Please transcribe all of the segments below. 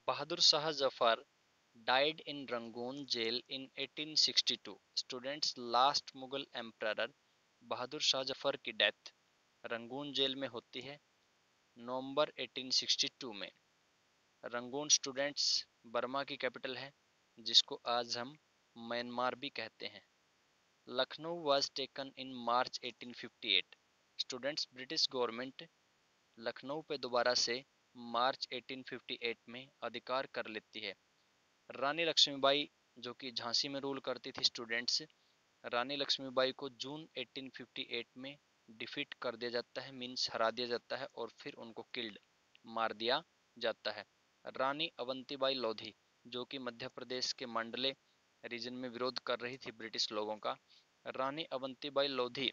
Bahadur Shah Zafar died in Rangoon jail in 1862. Students, last Mughal emperor Bahadur Shah Zafar की death Rangoon jail में होती है नवंबर 1862 में। रंगून स्टूडेंट्स बर्मा की कैपिटल है जिसको आज हम म्यांमार भी कहते हैं। Lucknow was taken in March 1858। Students, British government Lucknow पे दोबारा से मार्च 1858 में अधिकार कर लेती है। रानी लक्ष्मीबाई जो कि झांसी में रूल करती थी स्टूडेंट्स, रानी लक्ष्मीबाई को जून 1858 में डिफीट कर दिया जाता है, मीन्स हरा दिया जाता है और फिर उनको किल्ड मार दिया जाता है। रानी अवंतीबाई लोधी जो कि मध्य प्रदेश के मंडले रीजन में विरोध कर रही थी ब्रिटिश लोगों का, रानी अवंतीबाई लोधी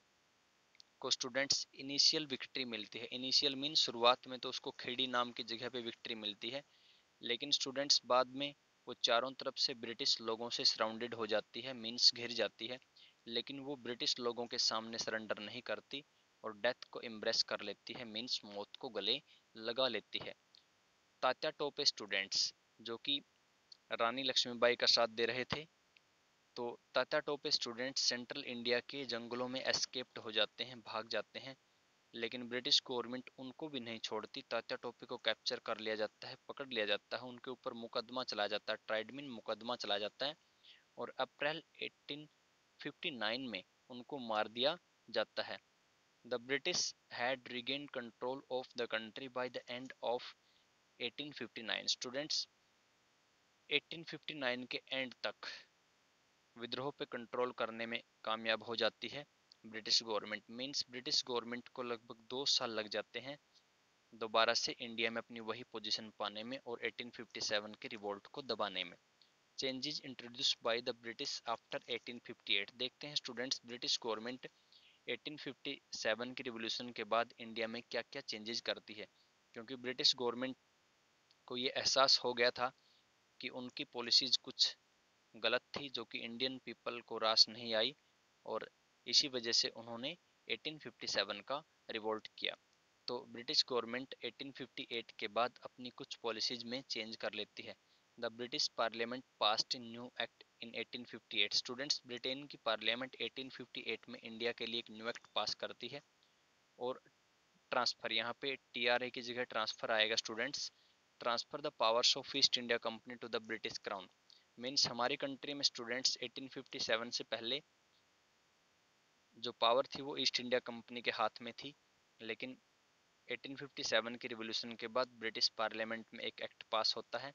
को स्टूडेंट्स इनिशियल विक्ट्री मिलती है। इनिशियल मीन शुरुआत में तो उसको खेड़ी नाम की जगह पे विक्ट्री मिलती है, लेकिन स्टूडेंट्स बाद में वो चारों तरफ से ब्रिटिश लोगों से सराउंडेड हो जाती है, मीन्स घिर जाती है, लेकिन वो ब्रिटिश लोगों के सामने सरेंडर नहीं करती और डेथ को एम्ब्रेस कर लेती है, मीन्स मौत को गले लगा लेती है। तात्या टोपे स्टूडेंट्स जो कि रानी लक्ष्मीबाई का साथ दे रहे थे, तो Tatya Tope students central India के जंगलों में एस्केप्ड हो जाते हैं, भाग जाते हैं, लेकिन ब्रिटिश गवर्नमेंट उनको भी नहीं छोड़ती। तात्या टोपे को कैप्चर कर लिया जाता है, पकड़ लिया जाता है, उनके ऊपर मुकदमा चलाया जाता है, ट्राइडमिन मुकदमा चलाया जाता है और अप्रैल 1859 में उनको मार दिया जाता है। The British had regained control of the country by the end of 1859। Students, 1859 के एंड तक विद्रोह पे कंट्रोल करने में कामयाब हो जाती है British government. Means British government को लगभग 2 साल लग जाते हैं दोबारा से इंडिया में अपनी वही पोजीशन पाने में और 1857 के रिवोल्ट को दबाने में। Changes introduced by the British after 1858। देखते हैं स्टूडेंट्स, ब्रिटिश गवर्नमेंट 1857 की रिवोल्यूशन के बाद इंडिया में क्या क्या चेंजेस करती है, क्योंकि ब्रिटिश गवर्नमेंट को ये एहसास हो गया था कि उनकी पॉलिसीज कुछ गलत थी जो कि इंडियन पीपल को रास नहीं आई और इसी वजह से उन्होंने 1857 का रिवोल्ट किया। तो ब्रिटिश गवर्नमेंट 1858 के बाद अपनी कुछ पॉलिसीज में चेंज कर लेती है। The British parliament passed new act in 1858। Students, Britain की पार्लियामेंट 1858 में इंडिया के लिए एक न्यू एक्ट पास करती है और ट्रांसफर, यहाँ पे टीआरए की जगह ट्रांसफर आएगा students. Transfer the powers of East India Company to the British Crown. Means हमारी कंट्री में स्टूडेंट्स 1857 से पहले जो पावर थी वो ईस्ट इंडिया कंपनी के हाथ में थी, लेकिन 1857 की रिवॉल्यूशन के बाद ब्रिटिश पार्लियामेंट में एक एक्ट पास होता है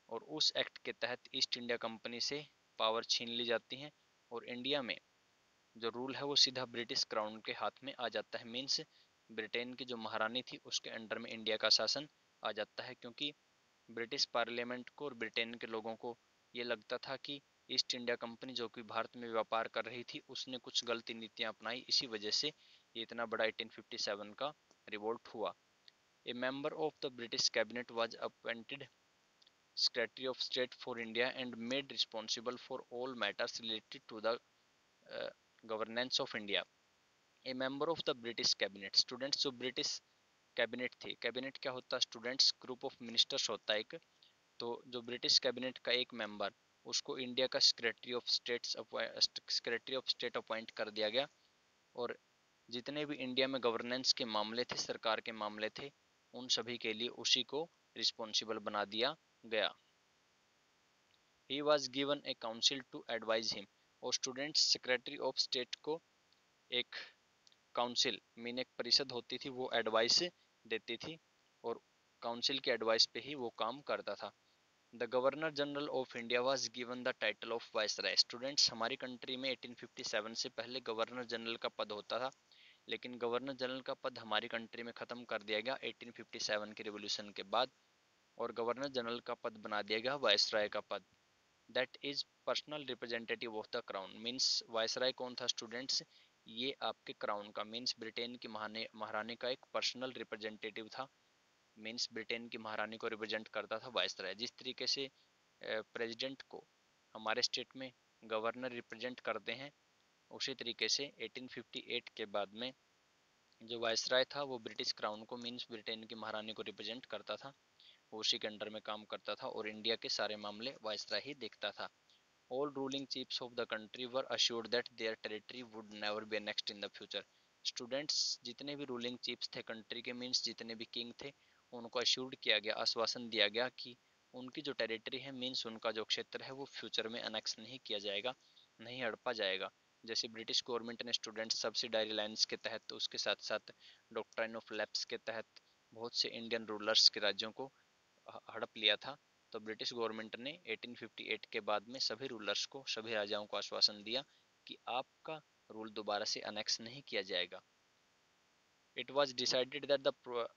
और उस एक्ट के तहत ईस्ट इंडिया कंपनी से पावर छीन ली जाती है और इंडिया में जो रूल है वो सीधा ब्रिटिश क्राउन के हाथ में आ जाता है। मीन्स ब्रिटेन की जो महारानी थी उसके अंडर में इंडिया का शासन आ जाता है, क्योंकि ब्रिटिश पार्लियामेंट को और ब्रिटेन के लोगों को ये लगता था कि ईस्ट इंडिया कंपनी जो कि भारत में व्यापार कर रही थी उसने कुछ गलती नीतियां अपनाई, इसी वजह से ये इतना बड़ा 1857 का रिवोल्ट हुआ। A member of the British cabinet was appointed secretary of state for India and made responsible for all matters related to the governance of India. A member of the British cabinet. Students, जो British cabinet थी, cabinet क्या होता है students, group of ministers होता है एक, तो जो ब्रिटिश कैबिनेट का एक मेंबर उसको इंडिया का सेक्रेटरी ऑफ स्टेट अपॉइंट कर दिया गया और जितने भी इंडिया में गवर्नेंस के मामले थे, सरकार के मामले थे, उन सभी के लिए उसी को रिस्पॉन्सिबल बना दिया गया। He was given a council to advise him. और स्टूडेंट्स, सेक्रेटरी ऑफ स्टेट को एक काउंसिल मीन एक परिषद होती थी वो एडवाइस देती थी और काउंसिल की एडवाइस पे ही वो काम करता था। The governor general of India was given the title of viceroy. Students, हमारी कंट्री में 1857 से पहले गवर्नर जनरल का पद होता था, लेकिन गवर्नर जनरल का पद हमारी कंट्री में ख़त्म कर दिया गया 1857 के रिवोल्यूशन के बाद और गवर्नर जनरल का पद बना दिया गया वायसराय का पद। That is personal representative of the crown. Means viceroy कौन था स्टूडेंट्स, ये आपके क्राउन का मीन्स ब्रिटेन की महारानी का एक पर्सनल रिप्रेजेंटेटिव था। मीन्स ब्रिटेन की महारानी को रिप्रेजेंट करता था वायसराय। जिस तरीके से प्रेसिडेंट को हमारे स्टेट में गवर्नर रिप्रेजेंट करते हैं, उसी तरीके से 1858 के बाद में जो वायसराय था वो ब्रिटिश क्राउन को मीन्स ब्रिटेन की महारानी को रिप्रेजेंट करता था। वो उसी के अंडर में काम करता था और इंडिया के सारे मामले वायसराय ही देखता था। All ruling chiefs of the country were assured that their territory would never be annexed in the future. Students जितने भी रूलिंग चीफ्स थे कंट्री के, मीन्स जितने भी किंग थे, उनको अश्योर्ड किया गया, आश्वासन दिया गया कि उनकी जो टेरिटरी है, मीन्स उनका जो क्षेत्र है, वो फ्यूचर में अनेक्स नहीं किया जाएगा, नहीं हड़पा जाएगा। जैसे ब्रिटिश गवर्नमेंट ने स्टूडेंट सब्सिडारी लाइन्स के तहत, उसके साथ साथ डॉक्ट्राइन ऑफ लैप्स के तहत बहुत से इंडियन रूलर्स के राज्यों को हड़प लिया था। तो ब्रिटिश गवर्नमेंट ने 1858 के बाद में सभी रूलर्स को, सभी राजाओं को आश्वासन दिया कि आपका रूल दोबारा से अनेक्स नहीं किया जाएगा। It was decided that the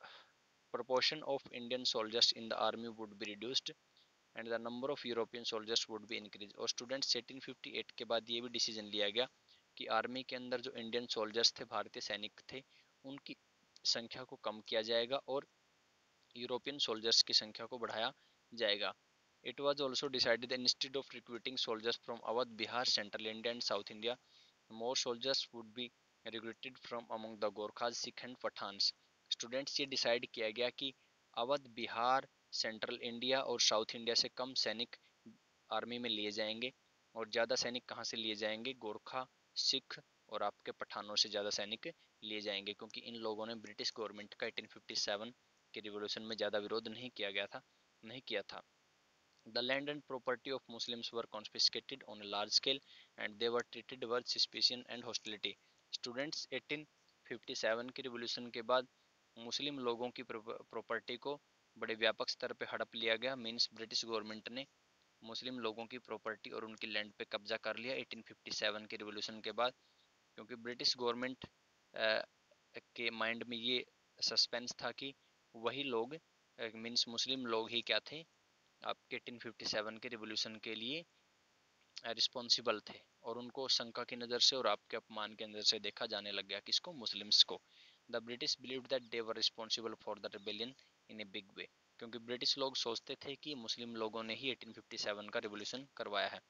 proportion of Indian soldiers in the army would be reduced and the number of European soldiers would be increased। और स्टूडेंट्स 1858 के बाद ये भी डिसीजन लिया गया कि आर्मी के अंदर जो इंडियन सोल्जर्स थे, भारतीय सैनिक थे, उनकी संख्या को कम किया जाएगा और यूरोपियन सोल्जर्स की संख्या को बढ़ाया जाएगा। It was also decided that instead of recruiting soldiers from Awadh, Bihar, Central India and South India, more soldiers would be recruited from among the Gorkhas, Sikh and Pathans। Students ये decide किया गया कि Awadh, Bihar, central India और south India से कम सैनिक army में लिए जाएंगे और ज़्यादा सैनिक कहाँ से लिए जाएंगे, गोरखा, सिख और आपके पठानों से ज़्यादा सैनिक लिए जाएंगे, क्योंकि इन लोगों ने ब्रिटिश गवर्नमेंट का 1857 के रिवोल्यूशन में ज़्यादा विरोध नहीं किया था। The land and property of Muslims were confiscated on a large scale and they were treated with suspicion and hostility। Students 1857 के रिवोल्यूशन के बाद मुस्लिम लोगों की प्रॉपर्टी को बड़े व्यापक स्तर पे हड़प लिया गया। मीन्स ब्रिटिश गवर्नमेंट ने मुस्लिम लोगों की प्रॉपर्टी और उनकी लैंड पे कब्जा कर लिया 1857 के रिवोल्यूशन के बाद, क्योंकि ब्रिटिश गवर्नमेंट के माइंड में ये सस्पेंस था कि वही लोग, मीन्स मुस्लिम लोग ही क्या थे, आपके 1857 के रिवोल्यूशन के लिए रिस्पॉन्सिबल थे और उनको शंका की नज़र से और आपके अपमान की नज़र से देखा जाने लग गया, किसको, मुस्लिम्स को। The British believed that they were responsible for the rebellion in a big way. क्योंकि ब्रिटिश लोग सोचते थे कि मुस्लिम लोगों ने ही 1857 का रिवोल्यूशन करवाया है।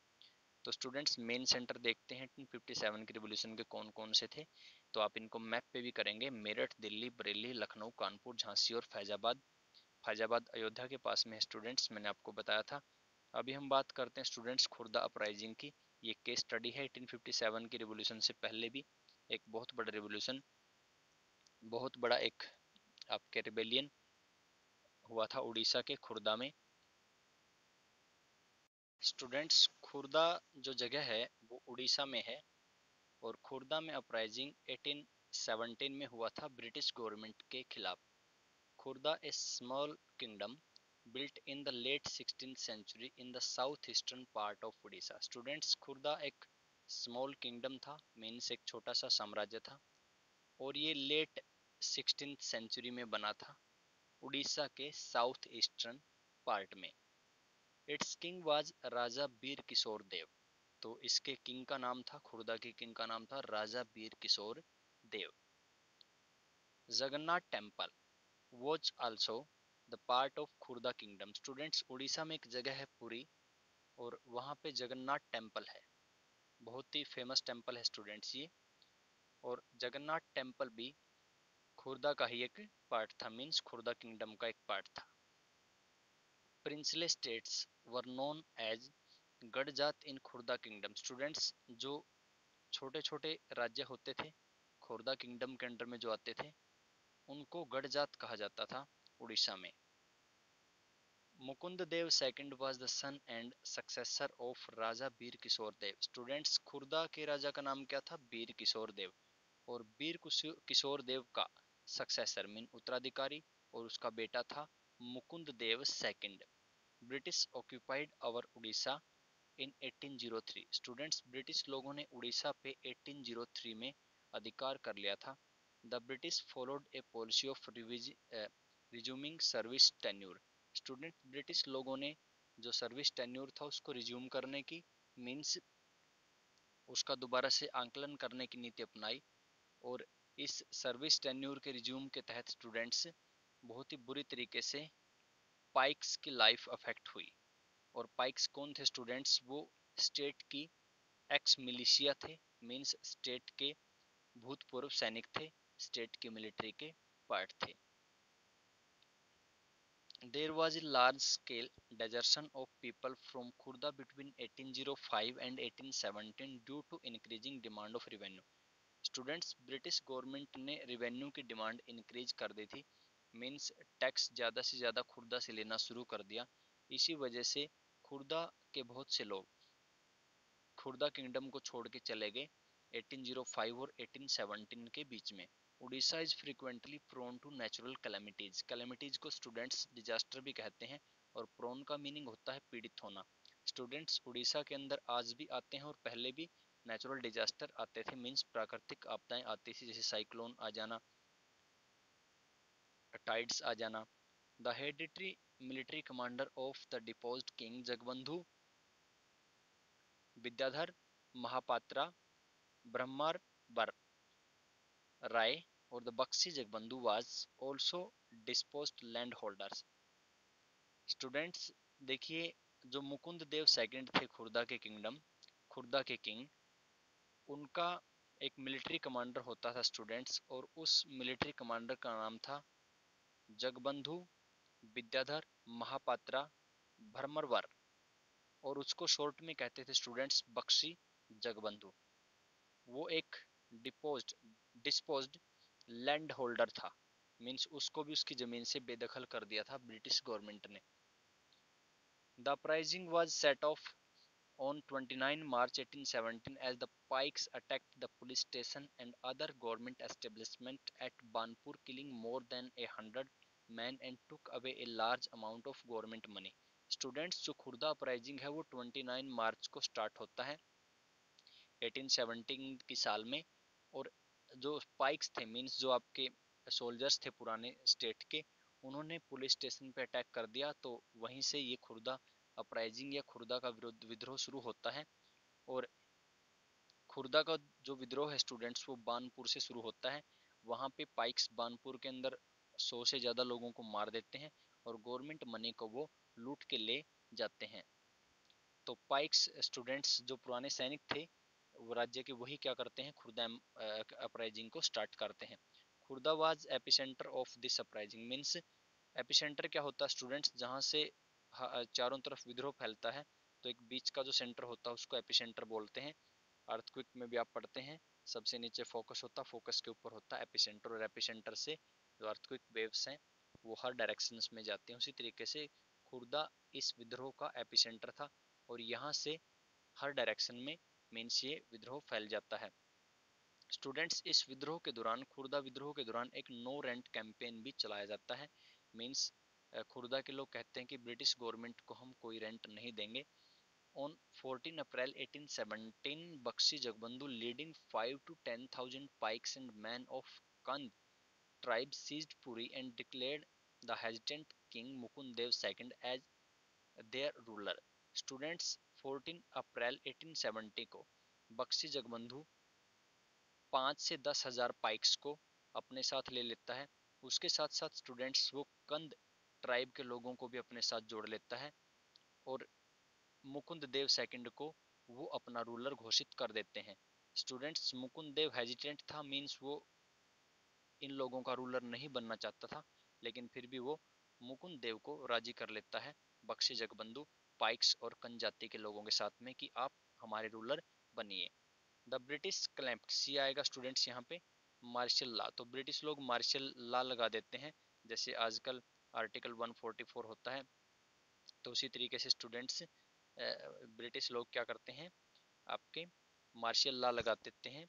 तो स्टूडेंट्स मेन सेंटर देखते हैं 1857 के रिवोल्यूशन के कौन कौन से थे, तो आप इनको मैप पे भी करेंगे। मेरठ, दिल्ली, बरेली, लखनऊ, कानपुर, झांसी और फैजाबाद। फैजाबाद अयोध्या के पास में है स्टूडेंट्स, मैंने आपको बताया था। अभी हम बात करते हैं स्टूडेंट्स खुर्दा अपराइजिंग की। ये केस स्टडी है 1857 की रिवोल्यूशन से पहले भी एक बहुत बड़ा रिवोल्यूशन, बहुत बड़ा एक आपके रिबेलियन हुआ था उड़ीसा के खुर्दा में। स्टूडेंट्स खुर्दा जो जगह है वो उड़ीसा में है और खुर्दा में अपराइजिंग 1817 में हुआ था ब्रिटिश गवर्नमेंट के खिलाफ। Khurda a small kingdom built in the late 16th century in the southeastern part of Odisha। Students Khurda एक स्मॉल किंगडम था, मीन्स एक छोटा सा साम्राज्य था और ये लेट 16th सेंचुरी में बना था उड़ीसा के साउथ ईस्टर्न पार्ट में। इट्स किंग वाज राजा बीर किशोर देव। तो इसके किंग का नाम था, खुर्दा के किंग का नाम था Raja Bir Kishore Dev. Jagannath temple was also the part of Khurda kingdom. Students Orissa में एक जगह है पुरी और वहाँ पे जगन्नाथ टेम्पल है, बहुत ही फेमस टेम्पल है स्टूडेंट्स ये। और जगन्नाथ टेम्पल भी खुर्दा का ही एक पार्ट था, मीन्स खुर्दा किंगडम का एक पार्ट था। Princely states were known as Garjat in Khurda kingdom. Students जो छोटे छोटे राज्य होते थे खुर्दा किंगडम के अंडर में जो आते थे, उनको गडजात कहा जाता था उड़ीसा में। Mukund Dev second was the son and successor of Raja Bir Kishore Dev. Students Khurda के राजा का नाम क्या था, बीर किशोर देव, और बीर किशोर देव का सक्सेसर मीन उत्तराधिकारी और उसका बेटा था Mukund Dev second. British occupied अवर उड़ीसा इन 1803। स्टूडेंट्स ब्रिटिश लोगों ने उड़ीसा पे 1803 में अधिकार कर लिया था। The British followed A policy of resuming service tenure. Student British लोगों ने जो सर्विस टेन्यूर था उसको रिज्यूम करने की, मीन्स उसका दोबारा से आंकलन करने की नीति अपनाई और इस सर्विस टेन्यूर के रिज्यूम के तहत स्टूडेंट्स बहुत ही बुरी तरीके से पाइक्स की लाइफ अफेक्ट हुई। और पाइक्स कौन थे स्टूडेंट्स, वो स्टेट की एक्स मिलिशिया थे, मीन्स स्टेट के भूतपूर्व सैनिक थे, स्टेट की मिलिट्री के पार्ट थे। There was a large-scale desertion of people from Khurda between 1805 and 1817 due to increasing demand of revenue. Students, British government ने रिवेन्यू की डिमांड इंक्रीज कर दी थी, मींस टैक्स ज़्यादा से ज़्यादा खुर्दा से लेना शुरू कर दिया। इसी वजह से खुर्दा के बहुत से लोग खुर्दा किंगडम को छोड़ के चले गए 1805 और 1817 के बीच में। Orissa is frequently prone to natural calamities. Calamities को स्टूडेंट्स डिजास्टर भी कहते हैं, और प्रोन का मीनिंग होता है पीड़ित होना। स्टूडेंट्स, उड़ीसा के अंदर आज भी आते हैं और पहले भी नेचुरल डिजास्टर आते थे, मीन्स प्राकृतिक आपदाएं आती थी, जैसे साइक्लोन आ जाना, टाइड्स आ जाना। The hereditary military commander of the deposed king Jagabandhu Vidyadhar Mahapatra Brahmavar Rai और the Bakshi Jagabandhu was also disposed land holders. Students देखिए, जो मुकुंद देव सेकंड थे खुर्दा के किंग, उनका एक मिलिट्री कमांडर होता था स्टूडेंट्स, और उस मिलिट्री कमांडर का नाम था जगबंधु विद्याधर महापात्रा भरमरवर, और उसको शॉर्ट में कहते थे स्टूडेंट्स बख्शी जगबंधु। वो एक डिपोज्ड डिस्पोज्ड लैंड होल्डर था, मीन्स उसको भी उसकी जमीन से बेदखल कर दिया था ब्रिटिश गवर्नमेंट ने। The uprising was set of on 29 March 1817 as the Pikes attacked the police station and other government establishment at Banpur, killing more than 100 men and took away a large amount of government money. Students, जो Khurda uprising है वो 29 मार्च को start होता है 1817 की साल में, और जो पाइक्स थे, मीन्स जो आपके सोल्जर्स थे पुराने स्टेट के, उन्होंने पुलिस स्टेशन पे अटैक कर दिया। तो वहीं से ये खुर्दा अपराइजिंग या खुर्दा का विद्रोह शुरू होता है। और खुर्दा का जो विद्रोह है स्टूडेंट्स, वो बानपुर से शुरू होता है। वहाँ पे पाइक्स बानपुर के अंदर 100 से ज़्यादा लोगों को मार देते हैं और गवर्नमेंट मनी को वो लूट के ले जाते हैं। तो पाइक्स स्टूडेंट्स जो पुराने सैनिक थे वो राज्य के, वही क्या करते हैं, खुर्दा अपराइजिंग को स्टार्ट करते हैं। Khurda was epicentre of this uprising, means epicentre क्या होता है स्टूडेंट्स, जहाँ से चारों तरफ विद्रोह फैलता है, तो एक बीच का जो सेंटर होता है उसको एपिसेंटर बोलते हैं। अर्थक्वेक में भी आप पढ़ते हैं, सबसे नीचे फोकस होता है, फोकस के ऊपर होता है एपिसेंटर, और एपिसेंटर से जो अर्थक्वेक वेव्स हैं वो हर डायरेक्शंस में जाते हैं। उसी तरीके से खुर्दा इस विद्रोह का एपिसेंटर था, और यहाँ से हर डायरेक्शन में मीन्स ये विद्रोह फैल जाता है। स्टूडेंट्स, इस विद्रोह के दौरान, खुर्दा विद्रोह के दौरान एक नो रेंट कैंपेन भी चलाया जाता है, मीन्स खुर्दा के लोग कहते हैं कि ब्रिटिश गवर्नमेंट को हम कोई रेंट नहीं देंगे। On 14 April 1817, Bakshi Jagbandhu, leading 5 to 10,000 pikes and men of Kand tribe, seized Puri and declared the hesitant king Mukund Dev II as their ruler. Students, 14 अप्रैल 1870 को बख्शी जगबंधु 5 से 10,000 पाइक्स को अपने साथ ले लेता है। उसके साथ साथ स्टूडेंट्स वो कंद ट्राइब के लोगों को भी अपने साथ जोड़ लेता है, और मुकुंद देव सेकंड को वो अपना रूलर घोषित कर देते हैं। स्टूडेंट्स, मुकुंद देव हेजिटेंट था, मीन्स वो इन लोगों का रूलर नहीं बनना चाहता था, लेकिन फिर भी वो मुकुंद देव को राजी कर लेता है बख्शी जगबंधु पाइक्स और कन जाति के लोगों के साथ में कि आप हमारे रूलर बनिए। द ब्रिटिश क्लैम्प्ड, सी आएगा स्टूडेंट्स यहाँ पे, मार्शल लॉ। तो ब्रिटिश लोग मार्शल लॉ लगा देते हैं, जैसे आजकल आर्टिकल 144 होता है। तो उसी तरीके से स्टूडेंट्स ब्रिटिश लोग क्या करते हैं, आपके मार्शल लॉ लगा देते हैं।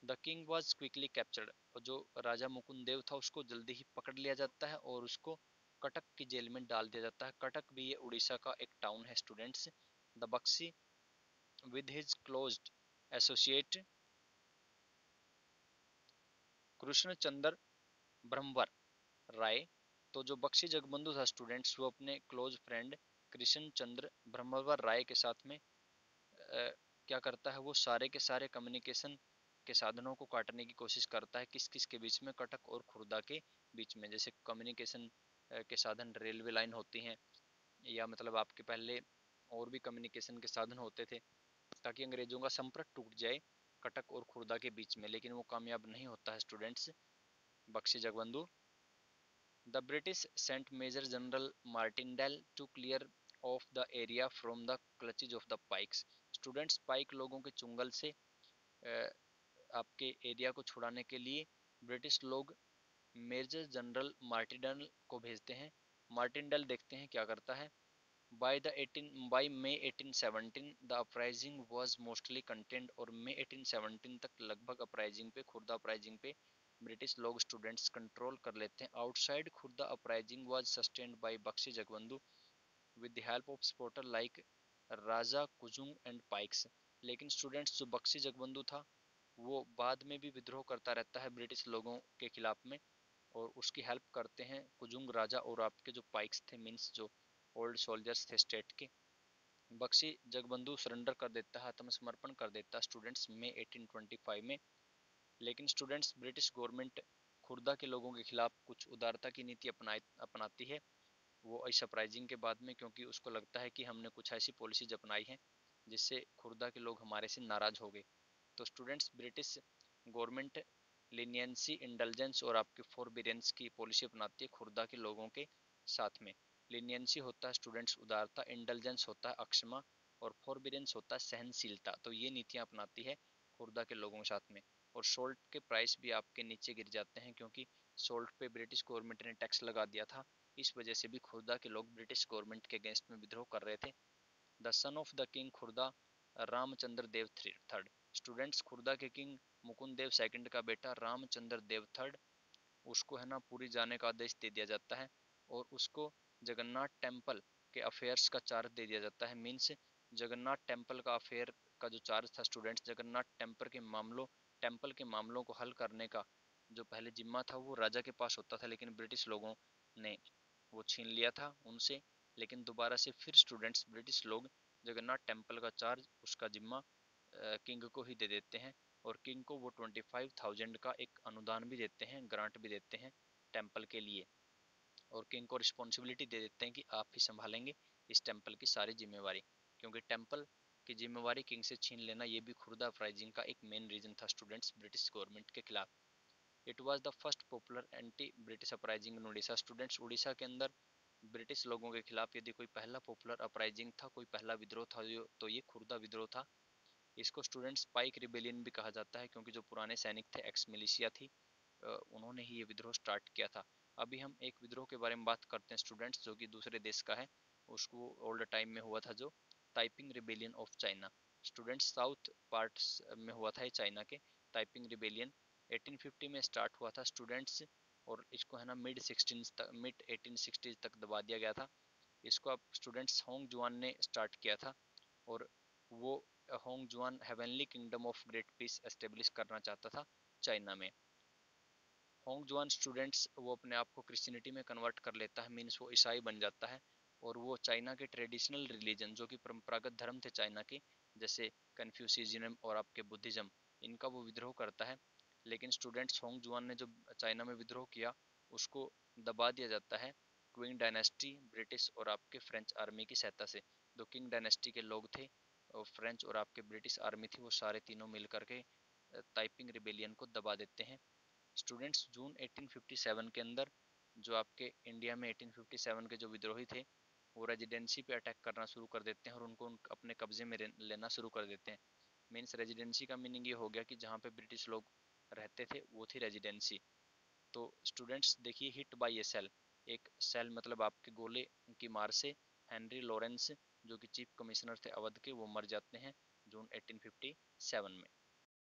The king was quickly captured, और जो राजा मुकुंद देव था उसको जल्दी ही पकड़ लिया जाता है और उसको कटक की जेल में डाल दिया जाता है। कटक भी ये उड़ीसा का एक टाउन है students. The Bakshi with his closed associate Krishna Chandra Brahmavar Rai, तो जो बख्शी जगबंधु था स्टूडेंट्स, वो अपने क्लोज फ्रेंड कृष्ण चंद्र ब्रह्मवर राय के साथ में क्या करता है, वो सारे के सारे कम्युनिकेशन के साधनों को काटने की कोशिश करता है। किस किस के बीच में, कटक और खुर्दा के बीच में। जैसे कम्युनिकेशन के साधन, रेलवे लाइन होती हैं, या मतलब आपके पहले और भी कम्युनिकेशन के साधन होते थे, ताकि अंग्रेजों का संपर्क टूट जाए कटक और खुर्दा के बीच में, लेकिन वो कामयाब नहीं होता है students Bakshi Jagabandhu. The British sent major general Martindell to clear off the area from the clutches of the paiks. Students, paik लोगों के चुंगल से आपके एरिया को छुड़ाने के लिए ब्रिटिश लोग मेजर जनरल मार्टिनडेल को भेजते हैं। मार्टिनडेल देखते हैं क्या करता है। By May 1817 the uprising was mostly content, और मई 1817 तक लगभग अपराइजिंग पे, खुर्दा अपराइजिंग पे ब्रिटिश लोग स्टूडेंट्स कंट्रोल कर लेते हैं। Outside Khurda uprising was sustained by Bakshi Jagabandhu with the help of supporter like Raja Kujang and paiks. लेकिन स्टूडेंट्स, जो बख्शी जगबंधु था वो बाद में भी विद्रोह करता रहता है ब्रिटिश लोगों के खिलाफ में, और उसकी हेल्प करते हैं कुजुंग राजा और आपके जो पाइक्स थे, मीन्स जो ओल्ड सोल्जर्स थे स्टेट के। बख्शी जगबंधु सरेंडर कर देता है, आत्मसमर्पण कर देता है स्टूडेंट्स में 1825 में। लेकिन स्टूडेंट्स, ब्रिटिश गवर्नमेंट खुर्दा के लोगों के खिलाफ कुछ उदारता की नीति अपनाती है, वो इस अपराइजिंग के बाद में, क्योंकि उसको लगता है कि हमने कुछ ऐसी पॉलिसीज अपनाई हैं जिससे खुर्दा के लोग हमारे से नाराज हो गए। तो students, British government leniency, indulgence और आपके फॉरबिडेंस की पॉलिसी अपनाती है खुर्दा के लोगों के साथ में। लीनियंसी होता है स्टूडेंट्स उदारता, इंडल्जेंस होता है अक्षमा, और फॉरबिडेंस होता है सहनशीलता। तो ये नीतियाँ अपनाती है खुर्दा के लोगों के साथ में। और सोल्ट के प्राइस भी आपके नीचे गिर जाते हैं, क्योंकि सोल्ट पे ब्रिटिश गवर्नमेंट ने टैक्स लगा दिया था। इस वजह से भी खुर्दा के लोग ब्रिटिश गवर्नमेंट के अगेंस्ट में विद्रोह कर रहे थे। The son of the king Khurda Ramchandra Dev third. Students, Khurda के किंग मुकुंद देव सेकंड का बेटा रामचंद्र देव थर्ड, उसको है ना पूरी जाने का आदेश दे दिया जाता है, और उसको जगन्नाथ टेम्पल के अफेयर्स का चार्ज दे दिया जाता है। मीन्स जगन्नाथ टेम्पल का अफेयर का जो चार्ज था स्टूडेंट्स, जगन्नाथ टेम्पल के मामलों को हल करने का जो पहले जिम्मा था वो राजा के पास होता था, लेकिन ब्रिटिश लोगों ने वो छीन लिया था उनसे। लेकिन दोबारा से फिर स्टूडेंट्स, ब्रिटिश लोग जगन्नाथ टेम्पल का चार्ज, उसका जिम्मा किंग को ही दे देते हैं, और किंग को वो 25,000 का एक अनुदान भी देते हैं, ग्रांट भी देते हैं टेम्पल के लिए, और किंग को रिस्पॉन्सिबिलिटी दे देते हैं कि आप ही संभालेंगे इस टेम्पल की सारी जिम्मेवारी, क्योंकि टेम्पल की जिम्मेवारी किंग से छीन लेना ये भी खुर्दा अपराइजिंग का एक मेन रीजन था स्टूडेंट्स, ब्रिटिश गवर्नमेंट के खिलाफ। It was the first popular anti British uprising in Orissa. Students, Orissa के अंदर ब्रिटिश लोगों के खिलाफ यदि कोई पहला पॉपुलर अपराइजिंग था, कोई पहला विद्रोह था, तो ये खुर्दा विद्रोह था। इसको स्टूडेंट्स पाइक रिबेलियन भी कहा जाता है, क्योंकि जो पुराने सैनिक थे, एक्स मिलिशिया थी, उन्होंने ही ये विद्रोह स्टार्ट किया था। अभी हम एक विद्रोह के बारे में बात करते हैं स्टूडेंट्स, जो कि दूसरे देश का है। उसको ओल्ड टाइम में हुआ था, जो Taiping rebellion of China. Students, south parts में हुआ था ये चाइना के। ताइपिंग रिबेलियन 1850 में स्टार्ट हुआ था स्टूडेंट्स, और इसको है ना मिड 1860 तक दबा दिया गया था। इसको अब स्टूडेंट्स होंग जुआन ने स्टार्ट किया था, और वो Hong Xiuquan heavenly kingdom of great peace establish करना चाहता था चाइना में। होंगजुआन स्टूडेंट्स, वो अपने आप को क्रिश्चियनिटी में कन्वर्ट कर लेता है, मीन्स वो ईसाई बन जाता है, और वो चाइना के ट्रेडिशनल रिलीजन, जो कि परंपरागत धर्म थे चाइना के, जैसे कन्फ्यूशियनिज्म और आपके बुद्धिज्म, इनका वो विद्रोह करता है। लेकिन स्टूडेंट्स, होंगजुआन ने जो चाइना में विद्रोह किया उसको दबा दिया जाता है क्विंग डायनेस्टी, ब्रिटिश और आपके फ्रेंच आर्मी की सहायता से। जो किंग डायनेस्टी के लोग थे, और फ्रेंच और आपके ब्रिटिश आर्मी थी, वो सारे तीनों मिल करके ताइपिंग रिबेलियन को दबा देते हैं। स्टूडेंट्स, जून 1857 के अंदर जो आपके इंडिया में 1857 के जो विद्रोही थे, वो रेजिडेंसी पे अटैक करना शुरू कर देते हैं, और उनको अपने कब्जे में लेना शुरू कर देते हैं। मीन्स रेजिडेंसी का मीनिंग ये हो गया कि जहाँ पे ब्रिटिश लोग रहते थे वो थी रेजिडेंसी। तो स्टूडेंट्स देखिए, हिट बाय ए सेल, एक सेल मतलब आपके गोले की मार से हेनरी लॉरेंस, जो कि चीफ कमिश्नर थे अवध के, वो मर जाते हैं जून 1857 में।